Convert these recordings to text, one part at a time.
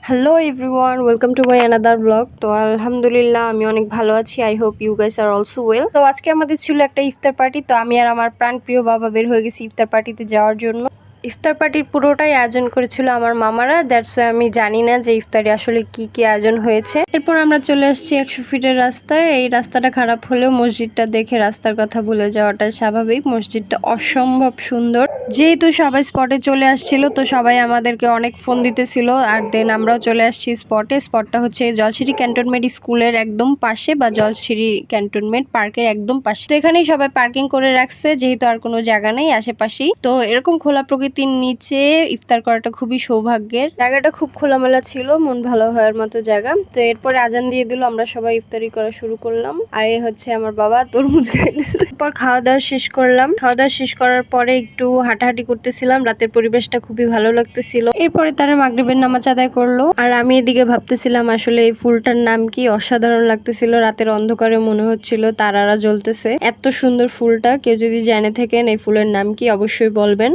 Hello everyone, welcome to my another blog. তো আলহামদুলিল্লাহ আমি অনেক ভালো আছি। I hope you guys are also well. তো আজকে আমাদের ছিল একটা ইফতার পার্টি। তো আমি আর আমার প্রাণপ্রিয় বাবা বের হয়ে গেছি ইফতার পার্টিতে যাওয়ার জন্য। ইফতার পার্টির পুরোটাই আয়োজন করেছিল আমার মামারা। দ্যাটস ওয়াই আমি জানি না যে ইফতারে আসলে কি কি আয়োজন হয়েছে। এরপর আমরা চলে আসছি 100 ফিটের রাস্তায়। এই রাস্তাটা খারাপ হলেও মসজিদটা দেখে রাস্তার কথা ভুলে যাওয়াটা স্বাভাবিক। মসজিদটা অসম্ভব সুন্দর। যেহেতু সবাই স্পটে চলে আসছিল, তো সবাই আমাদেরকে অনেক ফোন দিতেছিল। আর দেন আমরাও চলে আসছি স্পটে। স্পটটা হচ্ছে জলসিঁড়ি ক্যান্টনমেন্ট স্কুলের একদম পাশে বা জলসিঁড়ি ক্যান্টনমেন্ট পার্কের একদম পাশে। তো এখানেই সবাই পার্কিং করে রাখছে, যেহেতু আর কোনো জায়গা নেই আশেপাশেই। তো এরকম খোলা প্রকৃতির নিচে ইফতার করাটা খুবই সৌভাগ্যের। জায়গাটা খুব খোলামেলা ছিল, মন ভালো হওয়ার মতো জায়গা। তো এরপরে আজান দিয়ে দিল, আমরা সবাই ইফতারি করা শুরু করলাম। আর এ হচ্ছে আমার বাবা তরমুজ খাইতেছে। এরপর খাওয়া দাওয়া শেষ করলাম। খাওয়া দাওয়া শেষ করার পরে একটু হাঁটাহাঁটি করতেছিলাম। রাতের পরিবেশটা খুবই ভালো লাগতেছিল। এরপরে তারা মাগরিবের নামাজ আদায় করলো। আর আমি এদিকে ভাবতেছিলাম আসলে এই ফুলটার নাম কি। অসাধারণ লাগতেছিল। রাতের অন্ধকারে মনে হচ্ছিল তারারা জ্বলতেছে। এত সুন্দর ফুলটা। কেউ যদি জেনে থাকেন এই ফুলের নাম কি অবশ্যই বলবেন।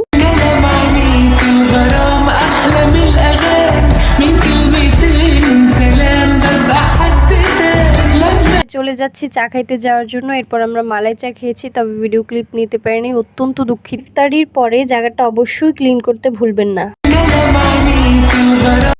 চলে যাচ্ছি চা খাইতে যাওয়ার জন্য। এরপর আমরা মালাই চা খেয়েছি, তবে ভিডিও ক্লিপ নিতে পারিনি, অত্যন্ত দুঃখিত। ইফতারির পরে জায়গাটা অবশ্যই ক্লিন করতে ভুলবেন না।